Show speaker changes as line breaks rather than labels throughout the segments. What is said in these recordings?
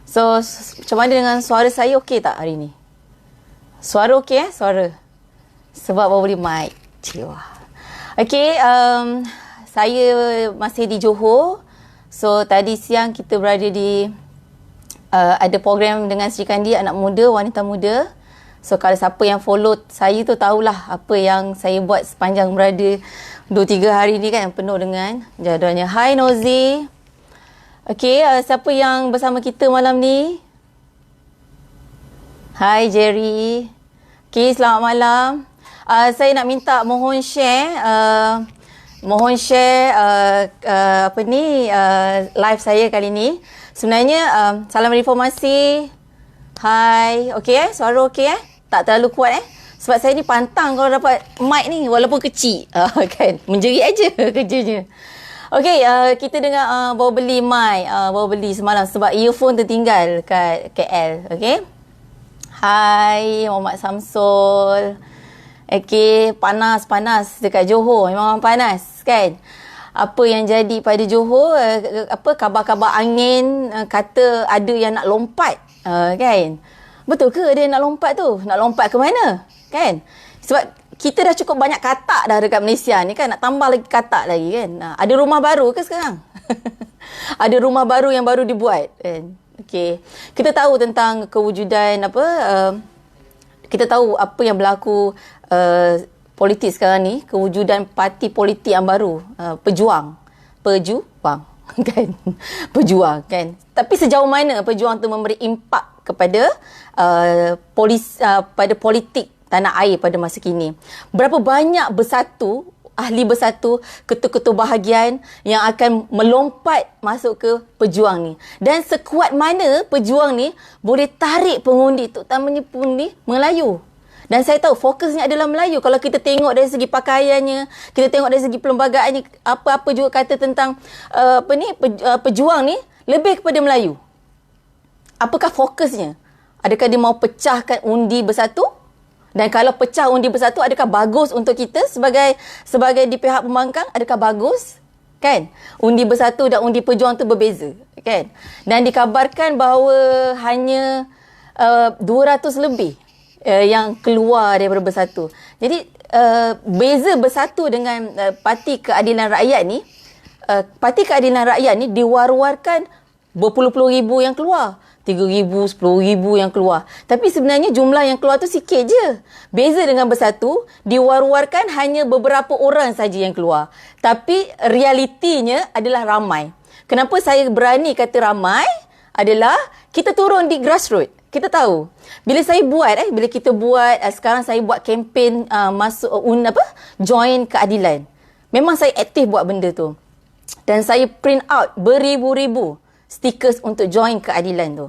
So, macam mana dengan suara saya okey tak hari ni? Suara okey Suara. Sebab bawa beli mic. Ciwa. Okey, saya masih di Johor. So, tadi siang kita berada di ada program dengan Sri Kandi, anak muda, wanita muda. So, kalau siapa yang follow saya tu tahulah apa yang saya buat sepanjang berada 2-3 hari ni kan, penuh dengan jadualnya. Hai Nozi. Okey, siapa yang bersama kita malam ni? Hai Jerry. Okey, selamat malam. Saya nak minta mohon share live saya kali ni. Sebenarnya salam reformasi. Hai. Okey suara okey Tak terlalu kuat sebab saya ni pantang kalau dapat mic ni walaupun kecil. Kan menjerit aja kerjanya. Okey, kita dengar bawa beli mic, bawa beli semalam sebab earphone tertinggal kat KL. Okey. Hai Muhammad Samsul. Okey, panas dekat Johor. Memang panas kan. Apa yang jadi pada Johor, khabar-khabar angin kata ada yang nak lompat, kan? Betul ke ada yang nak lompat tu? Nak lompat ke mana? Kan? Sebab kita dah cukup banyak katak dah dekat Malaysia ni kan. Nak tambah lagi katak lagi kan. Ada rumah baru ke sekarang? Ada rumah baru yang baru dibuat kan? Okey. Kita tahu tentang kewujudan kita tahu apa yang berlaku politik sekarang ni. Kewujudan parti politik yang baru. Pejuang kan? Pejuang kan? Tapi sejauh mana pejuang tu memberi impak kepada pada politik tanah air pada masa kini. Berapa banyak ahli bersatu, ketua-ketua bahagian yang akan melompat masuk ke pejuang ni. Dan sekuat mana pejuang ni boleh tarik pengundi, terutamanya pengundi Melayu. Dan saya tahu fokusnya adalah Melayu. Kalau kita tengok dari segi pakaiannya, kita tengok dari segi perlembagaannya, apa-apa juga kata tentang pejuang ni lebih kepada Melayu. Apakah fokusnya? Adakah dia mau pecahkan undi bersatu? Dan kalau pecah undi bersatu, adakah bagus untuk kita sebagai di pihak pembangkang? Adakah bagus? Kan? Undi bersatu dan undi pejuang tu berbeza. Kan? Dan dikabarkan bahawa hanya 200 lebih yang keluar daripada bersatu. Jadi, beza bersatu dengan Parti Keadilan Rakyat ni, Parti Keadilan Rakyat ni diwar-warkan berpuluh-puluh ribu yang keluar. 3,000, 10,000 yang keluar. Tapi sebenarnya jumlah yang keluar tu sikit je. Beza dengan bersatu, diwar-warkan hanya beberapa orang saja yang keluar. Tapi realitinya adalah ramai. Kenapa saya berani kata ramai? Adalah kita turun di grassroots. Kita tahu. Bila kita buat, sekarang saya buat kempen join keadilan. Memang saya aktif buat benda tu. Dan saya print out beribu-ribu stickers untuk join keadilan tu.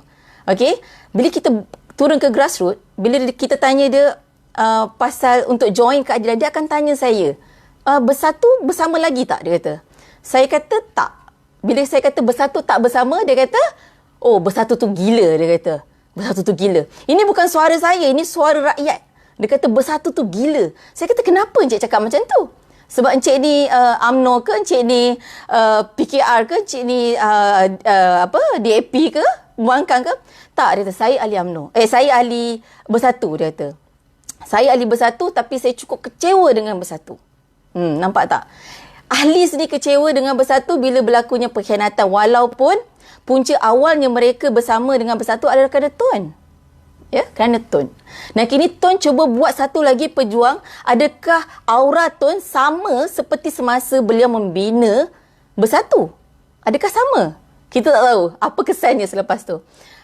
Okey, bila kita turun ke grassroots, bila kita tanya dia pasal untuk join keadilan, dia akan tanya saya, bersatu bersama lagi tak? Dia kata. Saya kata tak. Bila saya kata bersatu tak bersama, dia kata, oh bersatu tu gila, dia kata. Bersatu tu gila. Ini bukan suara saya, ini suara rakyat. Dia kata bersatu tu gila. Saya kata kenapa Encik cakap macam tu? Sebab Encik ni UMNO ke, Encik ni PKR ke, Encik ni DAP ke, pembangkang ke? Tak, dia kata saya ahli UMNO. Saya ahli bersatu, dia kata. Saya ahli bersatu tapi saya cukup kecewa dengan bersatu. Nampak tak? Ahli sendiri kecewa dengan bersatu bila berlakunya pengkhianatan, walaupun punca awalnya mereka bersama dengan bersatu adalah kerana Tun. Ya, kerana Tun. Nah, kini Tun cuba buat satu lagi pejuang. Adakah aura Tun sama seperti semasa beliau membina bersatu? Adakah sama? Kita tak tahu apa kesannya selepas tu.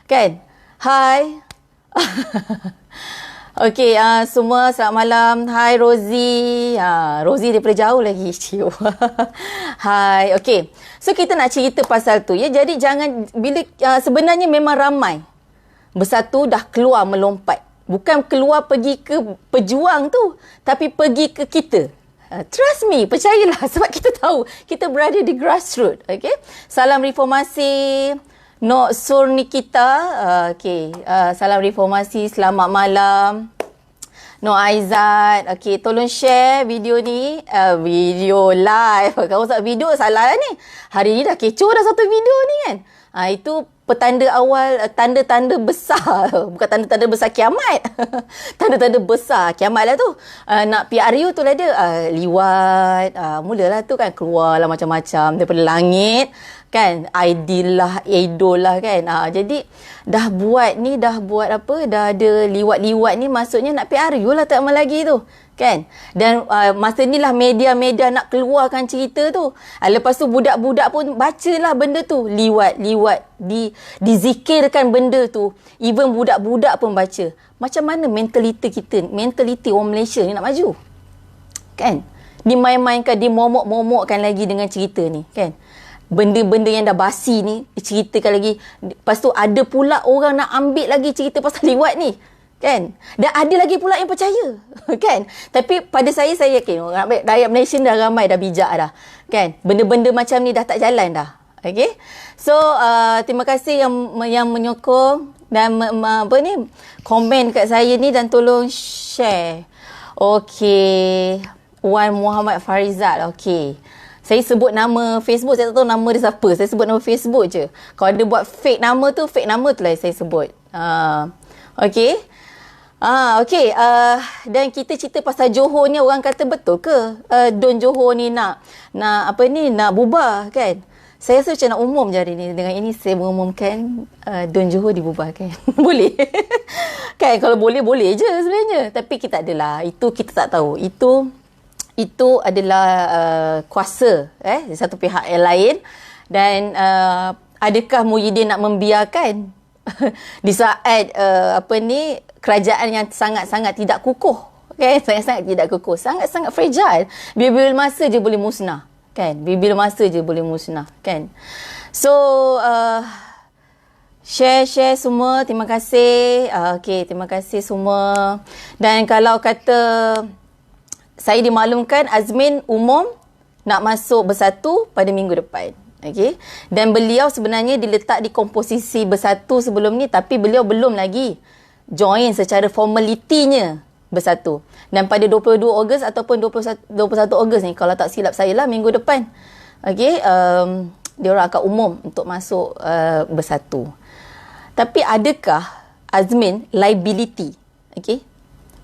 Kan? Hai. Okey, semua selamat malam. Hai Rozi. Rozi daripada jauh lagi. Hai. Okey. So kita nak cerita pasal tu ya. Jadi jangan sebenarnya memang ramai bersatu dah keluar melompat. Bukan keluar pergi ke pejuang tu, tapi pergi ke kita. Trust me, percayalah sebab kita tahu kita berada di grassroots. Okay? Salam reformasi. Nok Sur Nikita. Okay. Salam reformasi. Selamat malam. Nok Aizat. Okay. Tolong share video ni. Video live. Kalau tak video salah ni. Hari ni dah kecoh dah satu video ni kan. Itu petanda awal, tanda-tanda besar. Bukan tanda-tanda besar kiamat. Tanda-tanda besar kiamat lah tu. Nak PRU tu lah dia. Liwat. Mulalah tu kan keluarlah macam-macam daripada langit. Kan, ideal lah, idol lah kan. Jadi dah buat apa, dah ada liwat-liwat ni, maksudnya nak PRU lah tak lama lagi tu. Kan? Dan masa ni lah media-media nak keluarkan cerita tu. Lepas tu budak-budak pun bacalah benda tu. Liwat, dizikirkan benda tu. Even budak-budak pun baca. Macam mana mentaliti kita, mentaliti orang Malaysia ni nak maju? Kan? Dimain-mainkan, dimomok-momokkan lagi dengan cerita ni. Kan? Benda-benda yang dah basi ni diceritakan lagi. Lepas tu ada pula orang nak ambil lagi cerita pasal liwat ni. Kan? Dan ada lagi pula yang percaya. Kan? Tapi pada saya yakin rakyat Malaysia dah ramai dah bijak dah. Kan? Benda-benda macam ni dah tak jalan dah. Okay? So, terima kasih yang menyokong dan komen kat saya ni dan tolong share. Okay. Wan Muhammad Farizal. Okay. Saya sebut nama Facebook, saya tak tahu nama dia siapa. Saya sebut nama Facebook je. Kalau dia buat fake nama tu lah saya sebut. Okay. Okay. Dan kita cerita pasal Johor ni, orang kata betul ke? Don Johor ni nak bubar kan? Saya rasa macam nak umum je hari ni. Dengan ini saya mengumumkan Don Johor dibubarkan. Boleh? Kan? Kalau boleh je sebenarnya. Tapi kita adalah. Itu kita tak tahu. Itu adalah kuasa satu pihak yang lain. Dan adakah Muhyiddin nak membiarkan di saat kerajaan yang sangat-sangat tidak kukuh, sangat-sangat tidak kukuh, sangat-sangat fragile, bila-bila masa je boleh musnah, kan? Bila-bila masa je boleh musnah, kan? So share semua, terima kasih. Okay, terima kasih semua. Dan kalau kata saya dimaklumkan Azmin umum nak masuk Bersatu pada minggu depan. Okay. Dan beliau sebenarnya diletak di komposisi Bersatu sebelum ni, tapi beliau belum lagi join secara formalitinya Bersatu. Dan pada 22 Ogos ataupun 21 Ogos ni, kalau tak silap saya lah, minggu depan. Okay. Dia orang akan umum untuk masuk Bersatu. Tapi adakah Azmin liability? Okay.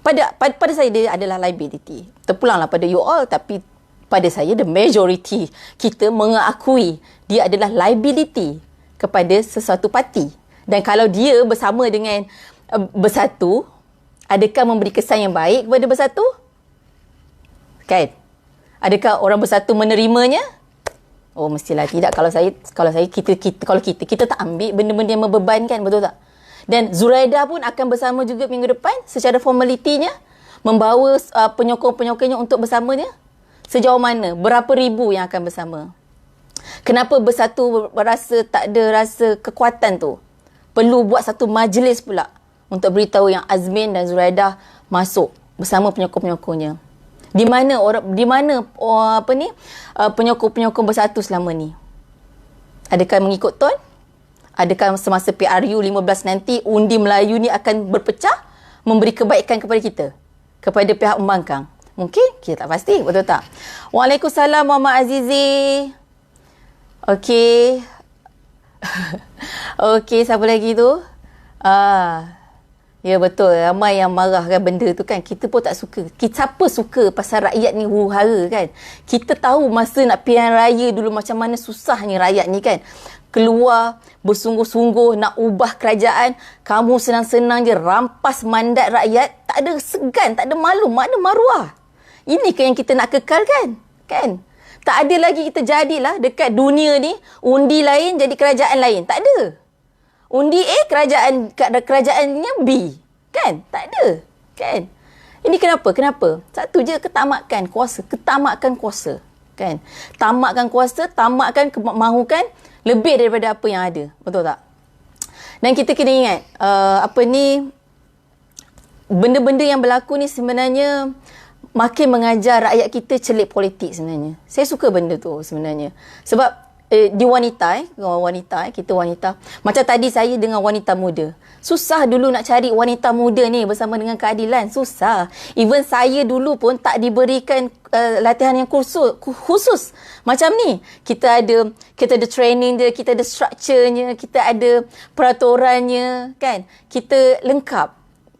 Pada saya dia adalah liability. Terpulanglah pada you all, tapi pada saya the majority kita mengakui dia adalah liability kepada sesuatu parti. Dan kalau dia bersama dengan Bersatu, adakah memberi kesan yang baik kepada Bersatu? Kan? Adakah orang Bersatu menerimanya? Oh, mestilah tidak. Kalau kita tak ambil benda-benda yang membebankan, betul tak? Dan Zuraida pun akan bersama juga minggu depan secara formalitinya, membawa penyokong-penyokongnya untuk bersamanya. Sejauh mana? Berapa ribu yang akan bersama? Kenapa Bersatu berasa tak ada rasa kekuatan tu? Perlu buat satu majlis pula untuk beritahu yang Azmin dan Zuraida masuk bersama penyokong-penyokongnya. Di mana penyokong-penyokong Bersatu selama ni? Adakah mengikut ton? Adakah semasa PRU 15 nanti undi Melayu ni akan berpecah, memberi kebaikan kepada kita, kepada pihak pembangkang? Mungkin, kita tak pasti, betul tak? Waalaikumsalam Muhammad Azizi. Okey. Okey, siapa lagi tu? Ya betul, ramai yang marahkan benda tu kan. Kita pun tak suka. Siapa suka pasal rakyat ni huru-hara kan? Kita tahu masa nak pilihan raya dulu macam mana susahnya rakyat ni kan. Keluar bersungguh-sungguh nak ubah kerajaan, kamu senang-senang je rampas mandat rakyat, tak ada segan, tak ada malu, mana maruah. Ini kan yang kita nak kekalkan, kan? Tak ada lagi kita jadilah dekat dunia ni undi lain jadi kerajaan lain, tak ada. Undi A kerajaannya B, kan? Tak ada, kan? Ini kenapa? Satu je, ketamakan kuasa, kan? Tamakkan kuasa, tamakkan kemahukan lebih daripada apa yang ada. Betul tak? Dan kita kena ingat, benda-benda yang berlaku ni sebenarnya makin mengajar rakyat kita celik politik sebenarnya. Saya suka benda tu sebenarnya. Sebab di wanita, kita wanita. Macam tadi saya dengan wanita muda. Susah dulu nak cari wanita muda ni bersama dengan keadilan. Susah. Even saya dulu pun tak diberikan latihan yang khusus. Macam ni. Kita ada training dia, kita ada structure-nya, kita ada peraturannya, kan? Kita lengkap,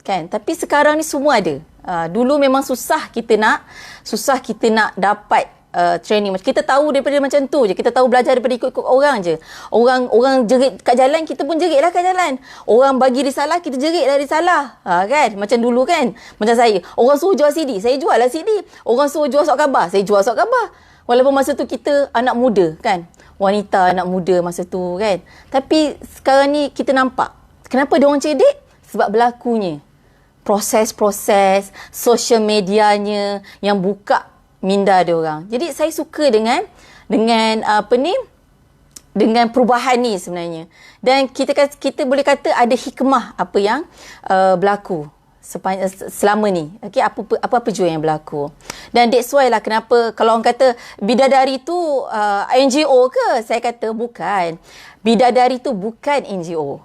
kan? Tapi sekarang ni semua ada. Dulu memang susah kita nak dapat training. Kita tahu daripada macam tu je. Kita tahu belajar daripada ikut-ikut orang je. Orang jerit kat jalan, kita pun jerit lah kat jalan. Orang bagi risalah, kita jerit lah risalah. Kan? Macam dulu kan. Macam saya. Orang suruh jual CD, saya jual lah CD. Orang suruh jual surat khabar, saya jual surat khabar. Walaupun masa tu kita anak muda kan. Wanita anak muda masa tu kan. Tapi sekarang ni kita nampak. Kenapa diorang cerdik? Sebab berlakunya. Proses-proses, social medianya yang buka minda dia orang. Jadi saya suka dengan perubahan ni sebenarnya. Dan kita boleh kata ada hikmah apa yang berlaku selama ni. Okey, apa jua yang berlaku. Dan that's why lah kenapa kalau orang kata bidadari tu NGO ke? Saya kata bukan. Bidadari tu bukan NGO.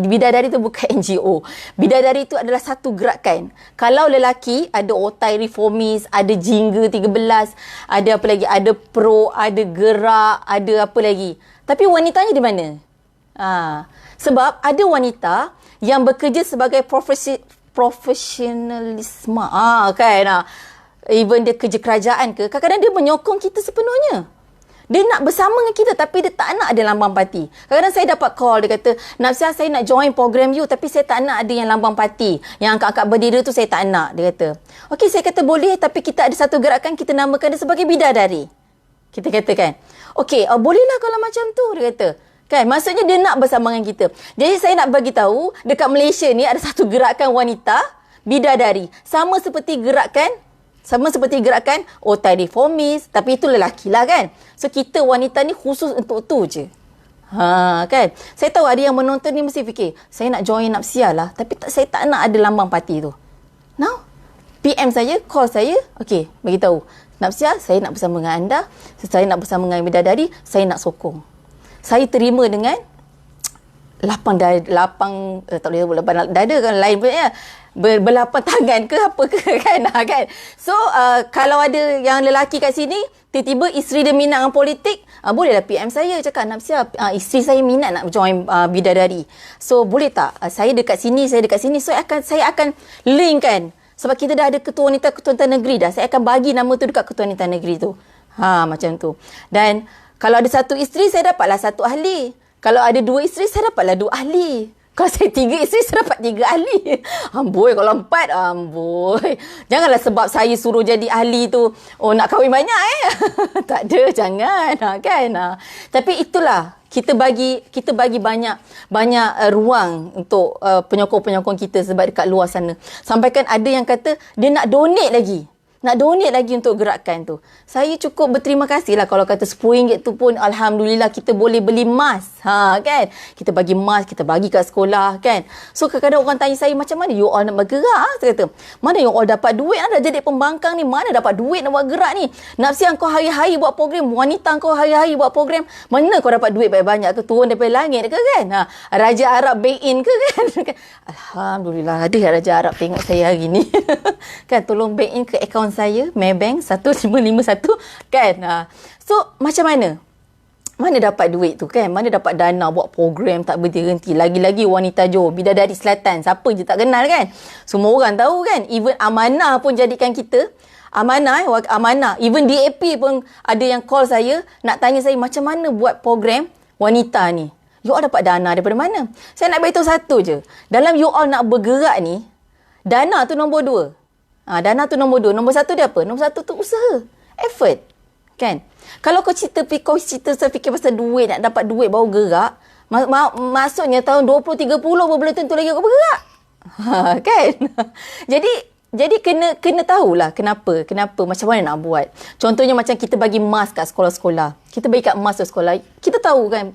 Bidadari tu bukan NGO. Bidadari tu adalah satu gerakan. Kalau lelaki, ada Otai Reformis, ada Jingga 13, ada apa lagi? Ada Pro, ada Gerak, ada apa lagi? Tapi wanitanya di mana? Sebab ada wanita yang bekerja sebagai profesionalisme. Kan? Even dia kerja kerajaan ke, kadang-kadang dia menyokong kita sepenuhnya. Dia nak bersama dengan kita tapi dia tak nak ada lambang parti. Kadang-kadang saya dapat call, dia kata, Nafisah, saya nak join program you tapi saya tak nak ada yang lambang parti. Yang angkat-angkat bendera tu saya tak nak, dia kata. Okey, saya kata boleh, tapi kita ada satu gerakan, kita namakan dia sebagai bidadari. Kita katakan. Okey, bolehlah kalau macam tu, dia kata. Kan, maksudnya dia nak bersama dengan kita. Jadi saya nak bagi tahu, dekat Malaysia ni ada satu gerakan wanita bidadari. Sama seperti gerakan Otai Reformis, tapi itu lelaki lah kan. So kita wanita ni khusus untuk tu je. Kan. Saya tahu ada yang menonton ni mesti fikir, saya nak join Nafisah lah, tapi saya tak nak ada lambang parti tu. Now, PM saya, call saya, okey, bagi tahu. Nafisah, saya nak bersama dengan anda, saya nak bersama dengan bidadari, saya nak sokong. Saya terima dengan lapang dada kan lain punya, berlapang tangan ke apa ke kan. So kalau ada yang lelaki kat sini, tiba-tiba isteri dia minat dengan politik, bolehlah PM saya, cakap, Nafisah, isteri saya minat nak join bidadari, so boleh tak saya dekat sini. So saya akan link kan, sebab kita dah ada ketua wanita negeri dah, saya akan bagi nama tu dekat ketua wanita negeri tu. Macam tu. Dan kalau ada satu isteri, saya dapatlah satu ahli. Kalau ada dua isteri, saya dapatlah dua ahli. Kalau saya 3 isteri, saya dapat 3 ahli. Amboi, kalau 4, amboi. Janganlah sebab saya suruh jadi ahli tu, nak kahwin banyak Tak ada, jangan. Kan? Tapi itulah, kita bagi banyak ruang untuk penyokong-penyokong kita sebab dekat luar sana. Sampai kan ada yang kata, dia nak donate lagi. Untuk gerakan tu. Saya cukup berterima kasih lah kalau kata RM10 tu pun Alhamdulillah kita boleh beli mask. Kan? Kita bagi mask, kita bagi kat sekolah kan. So kadang-kadang orang tanya saya, macam mana you all nak bergerak? Saya kata, mana you all dapat duit? Dah jadi pembangkang ni, mana dapat duit nak buat gerak ni? Nafisah kau hari-hari buat program, wanita kau hari-hari buat program, mana kau dapat duit banyak-banyak ke? Turun daripada langit ke kan? Raja Arab back-in ke kan? Alhamdulillah ada Raja Arab tengok saya hari ni. Kan, tolong back-in ke akaun saya, Maybank 1551 kan. So macam mana dapat duit tu kan, mana dapat dana buat program tak berhenti. Lagi-lagi wanita Johor, bidadari selatan, siapa je tak kenal kan, semua orang tahu kan. Even Amanah pun jadikan kita Amanah, even DAP pun ada yang call saya nak tanya saya macam mana buat program wanita ni. You all dapat dana daripada mana? Saya nak beritahu satu je, dalam you all nak bergerak ni, dana tu nombor 2. Dana tu nombor 2. Nombor 1 dia apa? Nombor 1 tu usaha. Effort. Kan? Kalau kau cerita fikir pasal duit, nak dapat duit baru gerak, maksudnya tahun 20-30 belum tentu lagi kau bergerak. Kan? Jadi kena tahulah kenapa, macam mana nak buat. Contohnya macam kita bagi mask kat sekolah-sekolah. Kita bagi kat mask kat sekolah. Kita tahu kan.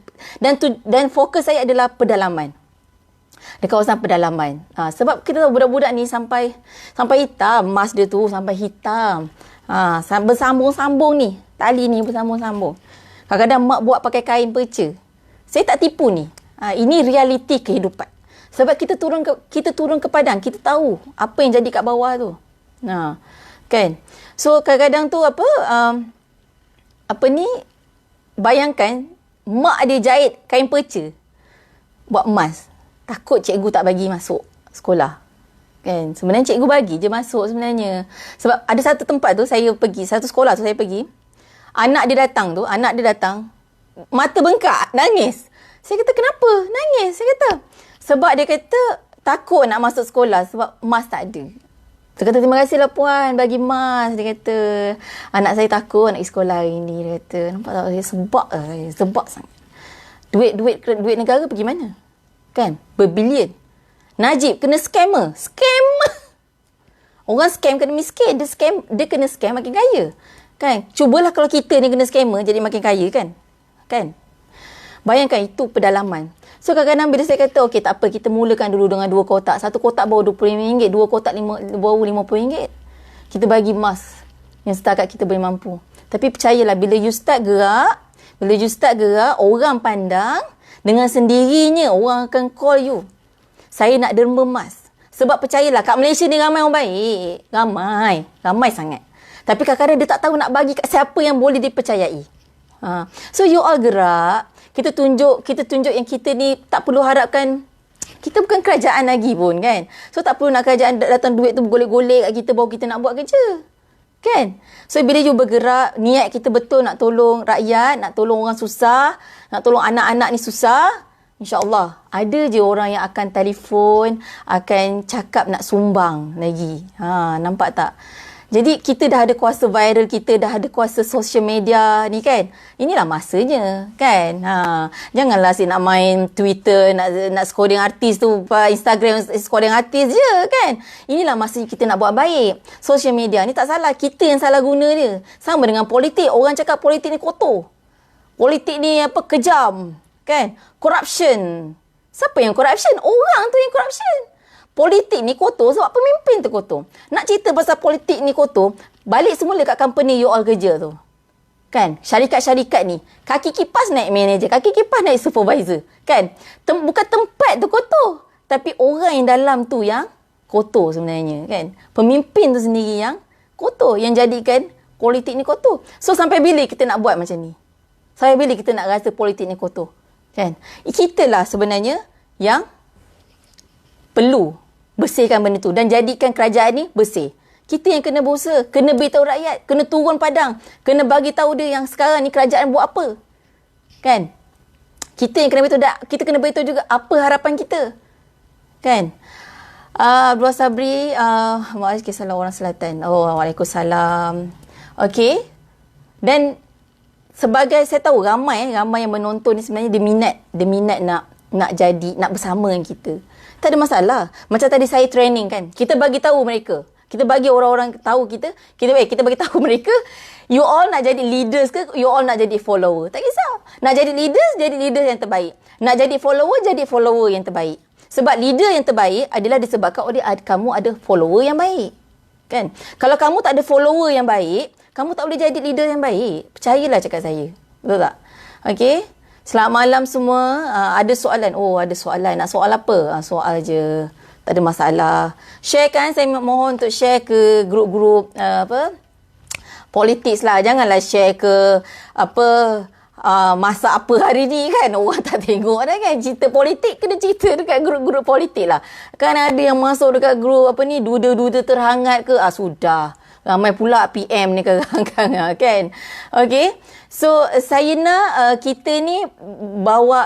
Dan fokus saya adalah pedalaman. Di kawasan pedalaman. Sebab kita tahu budak-budak ni sampai hitam. Mas dia tu sampai hitam. Bersambung-sambung ni. Tali ni bersambung-sambung. Kadang-kadang mak buat pakai kain perca. Saya tak tipu ni. Ini realiti kehidupan. Sebab kita turun ke padang, kita tahu apa yang jadi kat bawah tu. Kan? So kadang-kadang tu bayangkan mak dia jahit kain perca buat emas. Takut cikgu tak bagi masuk sekolah. Kan? Sebenarnya cikgu bagi je masuk sebenarnya. Sebab ada satu tempat tu saya pergi, satu sekolah tu saya pergi. Anak dia datang, mata bengkak, nangis. Saya kata, kenapa nangis? Saya kata, sebab dia kata takut nak masuk sekolah sebab emas tak ada. Saya kata, terima kasihlah puan bagi emas. Dia kata, anak saya takut nak pergi sekolah hari ni. Dia kata, nampak tak, saya sebab sangat. Duit negara pergi mana? Kan? Berbilion. Najib kena scammer. Orang scam kena miskin. Dia kena scam makin kaya. Kan? Cubalah kalau kita ni kena scammer jadi makin kaya kan? Kan? Bayangkan itu pedalaman. So kadang-kadang bila saya kata, okey tak apa, kita mulakan dulu dengan 2 kotak. Satu kotak baru RM25, 2 kotak baru RM50. Kita bagi emas yang setakat kita boleh mampu. Tapi percayalah, bila you start gerak, orang pandang, dengan sendirinya orang akan call you. Saya nak derma emas. Sebab percayalah, kat Malaysia ni ramai orang baik. Ramai sangat. Tapi kadang-kadang dia tak tahu nak bagi kat siapa yang boleh dipercayai. So you all gerak. Kita tunjuk yang kita ni tak perlu harapkan, kita bukan kerajaan lagi pun kan. So tak perlu nak kerajaan datang duit tu bergolek-golek kat kita baru kita nak buat kerja. Kan? So bila you bergerak, niat kita betul nak tolong rakyat, nak tolong orang susah, nak tolong anak-anak ni susah, InsyaAllah ada je orang yang akan telefon, akan cakap nak sumbang lagi. Nampak tak? Jadi kita dah ada kuasa viral, kita dah ada kuasa social media ni kan. Inilah masanya kan. Janganlah nak main Twitter, nak scoring artis tu, Instagram scoring artis je kan. Inilah masanya kita nak buat baik. Social media ni tak salah, kita yang salah guna dia. Sama dengan politik, orang cakap politik ni kotor. Politik ni kejam kan. Corruption. Siapa yang corruption? Orang tu yang corruption. Politik ni kotor sebab pemimpin tu kotor. Nak cerita pasal politik ni kotor, balik semula kat company you all kerja tu. Kan? Syarikat-syarikat ni, kaki kipas naik manager, kaki kipas naik supervisor. Kan? Bukan tempat tu kotor, tapi orang yang dalam tu yang kotor sebenarnya. Kan? Pemimpin tu sendiri yang kotor, yang jadikan politik ni kotor. So sampai bila kita nak buat macam ni? Sampai bila kita nak rasa politik ni kotor? Kan? Kita lah sebenarnya yang perlu bersihkan benda tu dan jadikan kerajaan ni bersih. Kita yang kena berusaha, kena beritahu rakyat, kena turun padang, kena bagi tahu dia yang sekarang ni kerajaan buat apa. Kan? Kita yang kena beritahu, kita kena beritahu juga apa harapan kita. Kan? Abdul Sabri, Waalaikumsalam orang Selatan. Waalaikumsalam. Okey. Dan sebagai saya tahu ramai yang menonton ni sebenarnya dia minat nak jadi, nak bersama dengan kita. Tak ada masalah. Macam tadi saya training kan. Kita bagi tahu mereka. Kita bagi orang-orang tahu kita bagi tahu mereka, you all nak jadi leaders ke, you all nak jadi follower. Tak kisah. Nak jadi leaders yang terbaik. Nak jadi follower yang terbaik. Sebab leader yang terbaik adalah disebabkan oleh kamu ada follower yang baik. Kan? Kalau kamu tak ada follower yang baik, kamu tak boleh jadi leader yang baik. Percayalah cakap saya. Betul tak? Okey? Selamat malam semua. Ada soalan? Ada soalan. Nak soal apa? Soal je. Tak ada masalah. Share kan. Saya mohon untuk share ke grup-grup politik lah. Janganlah share ke masa apa hari ni kan. Orang tak tengok dah kan. Cerita politik kena cerita dekat grup-grup politik lah. Kan ada yang masuk dekat grup duda-duda terhangat ke. Sudah. Ramai pula PM ni kadang-kadang kan. Okey. So saya nak kita ni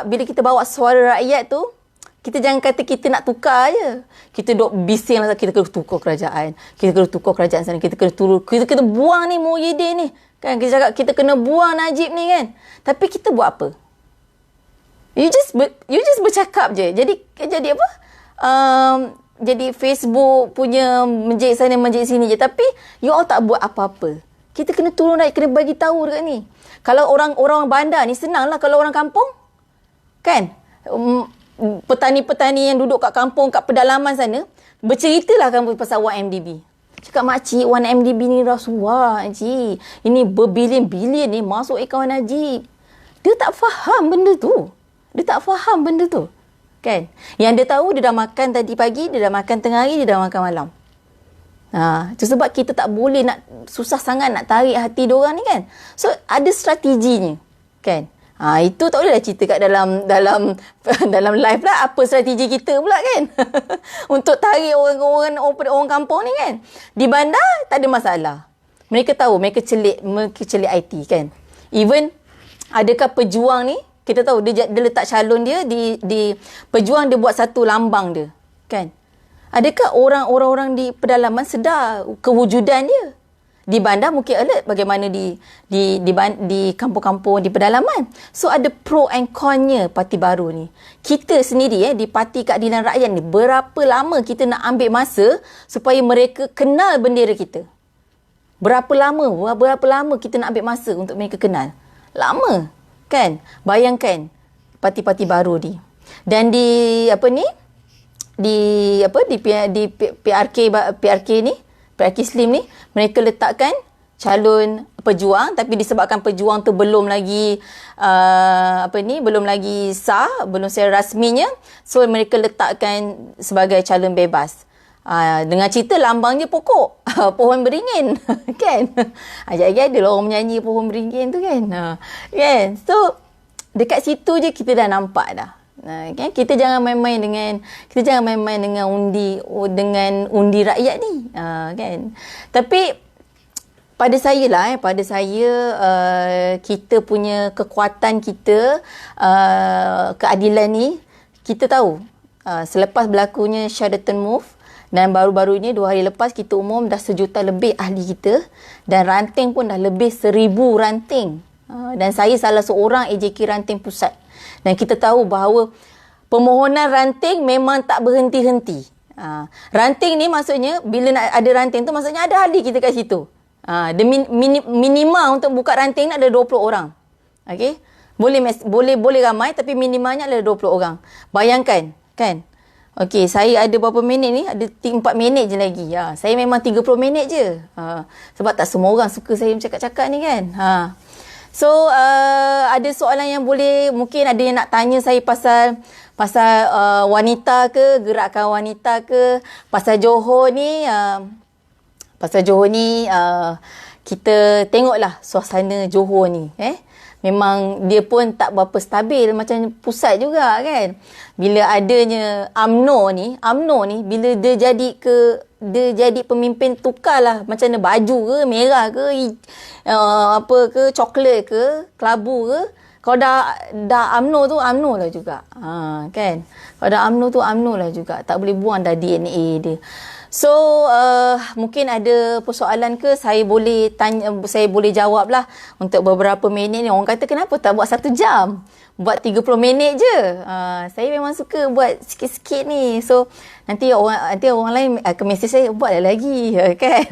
bila kita bawa suara rakyat tu, kita jangan kata kita nak tukar je. Kita duk bising lah, kita kena tukar kerajaan. Kita kena tukar kerajaan sana. Kita kena buang ni Muhyiddin ni. Kan kita cakap kita kena buang Najib ni kan. Tapi kita buat apa? You just bercakap je. Jadi apa? Jadi Facebook punya menjek sana menjek sini je, tapi you all tak buat apa-apa. Kita kena turun naik, kena bagi tahu dekat ni. Kalau orang bandar ni senanglah, kalau orang kampung kan, petani-petani yang duduk kat kampung, kat pedalaman sana, berceritalah kamu pasal 1MDB. Cakap makcik, 1MDB ni rasuah cik. Ini berbilion-bilion ni masuk akaun Najib. Dia tak faham benda tu. Dia tak faham benda tu. Kan? Yang dia tahu, dia dah makan tadi pagi, dia dah makan tengah hari, dia dah makan malam. Itu sebab kita tak boleh nak, susah sangat nak tarik hati diorang ni kan. So, ada strateginya. Kan? Itu tak boleh dah cerita kat dalam live lah. Apa strategi kita pula kan? Untuk tarik orang kampung ni kan. Di bandar, tak ada masalah. Mereka tahu, mereka celik IT kan. Even, adakah pejuang ni, kita tahu dia letak calon dia di pejuang, dia buat satu lambang dia. Kan? Adakah orang-orang di pedalaman sedar kewujudan dia? Di bandar mungkin alert bagaimana di kampung-kampung di pedalaman. So ada pro and con-nya parti baru ni. Kita sendiri di Parti Keadilan Rakyat ni, berapa lama kita nak ambil masa supaya mereka kenal bendera kita? Berapa lama kita nak ambil masa untuk mereka kenal? Lama, kan? Bayangkan parti-parti baru ni. Dan di PRK ni, PRK Slim ni, mereka letakkan calon pejuang, tapi disebabkan pejuang tu belum lagi sah, belum secara rasminya, so mereka letakkan sebagai calon bebas. Dengan cerita lambangnya pokok, pohon beringin. Kan? Ajak-ajak ada lah orang menyanyi pohon beringin tu kan. Kan? So dekat situ je kita dah nampak dah. Kan? Kita jangan main-main dengan undi rakyat ni. Kan? Tapi pada saya kita punya kekuatan kita, keadilan ni, kita tahu selepas berlakunya Sheraton Move, dan baru-baru ini 2 hari lepas kita umum dah 1 juta lebih ahli kita, dan ranting pun dah lebih 1,000 ranting. Dan saya salah seorang AJK ranting pusat. Dan kita tahu bahawa permohonan ranting memang tak berhenti-henti. Ranting ni maksudnya, bila nak ada ranting tu maksudnya ada ahli kita kat situ. Minima untuk buka ranting ni ada 20 orang. Okay? Boleh ramai, tapi minimanya adalah 20 orang. Bayangkan, kan? Okey, saya ada berapa minit ni? Ada 4 minit je lagi. Saya memang 30 minit je. Sebab tak semua orang suka saya bercakap-cakap ni kan. So, ada soalan yang mungkin ada yang nak tanya saya pasal wanita ke, gerakan wanita ke, pasal Johor ni. Kita tengoklah suasana Johor ni. Memang dia pun tak berapa stabil macam pusat juga kan. Bila adanya UMNO ni bila dia jadi pemimpin, tukarlah macam mana, baju ke merah ke coklat ke kelabu ke. Kalau dah UMNO tu UMNO lah juga. Kan? Kalau dah UMNO tu UMNO lah juga. Tak boleh buang dah DNA dia. So, mungkin ada persoalan ke, saya boleh jawab lah untuk beberapa minit ni. Orang kata kenapa tak buat 1 jam? Buat 30 minit je. Saya memang suka buat sikit-sikit ni. So, nanti orang lain akan mesej saya, buatlah lagi. Kan?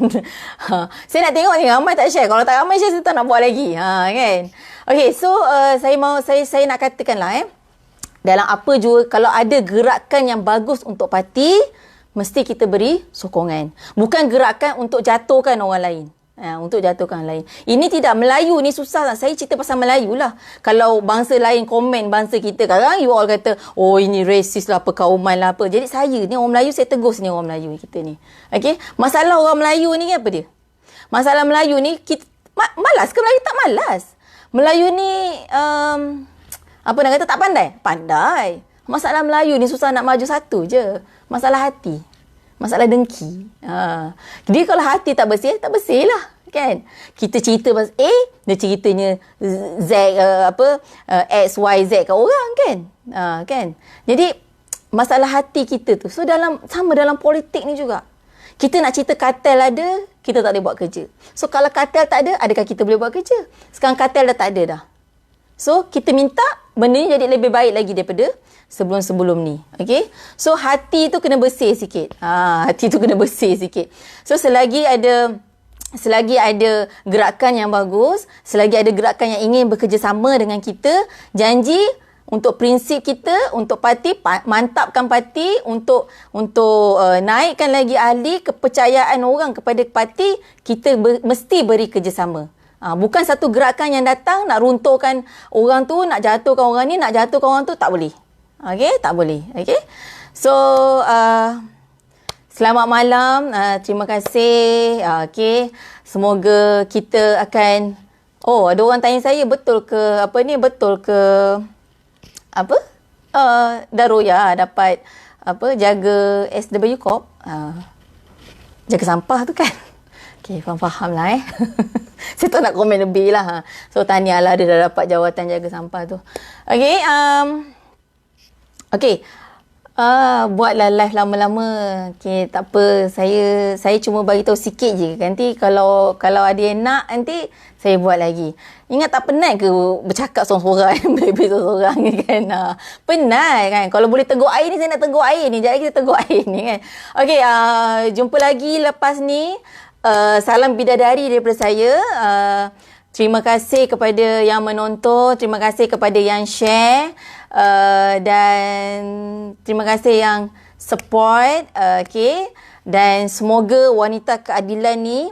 Saya nak tengok ni, ramai tak share. Kalau tak ramai share, saya tak nak buat lagi. Kan? Okay, so saya nak katakan lah dalam apa juga, kalau ada gerakan yang bagus untuk parti, mesti kita beri sokongan. Bukan gerakan untuk jatuhkan orang lain. Untuk jatuhkan orang lain. Ini tidak, Melayu ni susah lah. Saya cerita pasal Melayu lah. Kalau bangsa lain komen bangsa kita, kadang you all kata, oh ini racist lah, perkauman lah apa. Jadi saya ni orang Melayu, saya tegur sini orang Melayu kita ni. Okay? Masalah orang Melayu ni apa dia? Masalah Melayu ni, malas ke Melayu? Tak malas. Melayu ni, apa nak kata, tak pandai? Pandai. Masalah Melayu ni susah nak maju satu je. Masalah hati. Masalah dengki. Dia kalau hati tak bersih lah. Kan? Kita cerita pasal A, dia ceritanya Z, X, Y, Z kat orang kan? Kan? Jadi, masalah hati kita tu. So, sama dalam politik ni juga. Kita nak cerita kartel ada, kita tak boleh buat kerja. So, kalau kartel tak ada, adakah kita boleh buat kerja? Sekarang kartel dah tak ada dah. So, kita minta benda ni jadi lebih baik lagi daripada sebelum-sebelum ni. Okay? So, hati tu kena bersih sikit. Hati tu kena bersih sikit. So, selagi ada gerakan yang bagus, selagi ada gerakan yang ingin bekerjasama dengan kita, janji untuk prinsip kita, untuk parti, mantapkan parti, untuk naikkan lagi ahli, kepercayaan orang kepada parti, kita mesti beri kerjasama. Bukan satu gerakan yang datang nak runtuhkan orang tu, nak jatuhkan orang ni, nak jatuhkan orang tu, tak boleh. Okey, tak boleh. Okey. So, selamat malam. Terima kasih. Okey. Semoga kita akan... Oh, ada orang tanya saya, betul ke betul ke Daroya dapat jaga SW Corp, jaga sampah tu kan. Okey, faham lah saya tak nak komen lebih lah. So tahniah lah dia dah dapat jawatan jaga sampah tu. Okey, buatlah live lama-lama. Okey, tak apa, saya cuma bagi tahu sikit je. Nanti kalau ada yang nak, nanti saya buat lagi. Ingat tak penat ke bercakap seorang-seorang, bebel seorang-seorang ni kan? Penat kan? Kalau boleh tegur air ni, saya nak tegur air ni. Jadi kita tegur air ni kan? Okey, jumpa lagi lepas ni. Salam bidadari daripada saya. Terima kasih kepada yang menonton. Terima kasih kepada yang share. Dan terima kasih yang support. Okay. Dan semoga wanita keadilan ni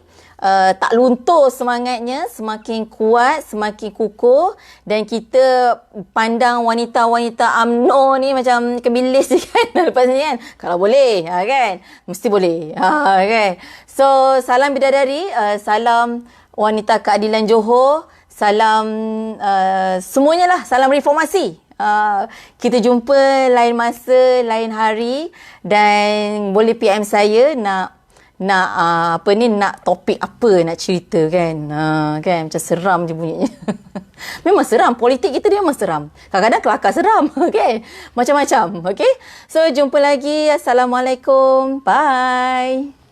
tak luntur semangatnya, semakin kuat, semakin kukuh, dan kita pandang wanita-wanita UMNO ni macam kebilis kan lepas ni kan, kalau boleh kan, mesti boleh kan. So salam bidadari, salam wanita keadilan Johor, salam semuanya lah, salam reformasi. Kita jumpa lain masa, lain hari, dan boleh PM saya nak topik apa nak cerita kan. Kan macam seram je bunyinya. Memang seram, politik kita dia memang seram. Kadang-kadang kelakar seram, okay? Macam-macam, okay? So jumpa lagi. Assalamualaikum. Bye.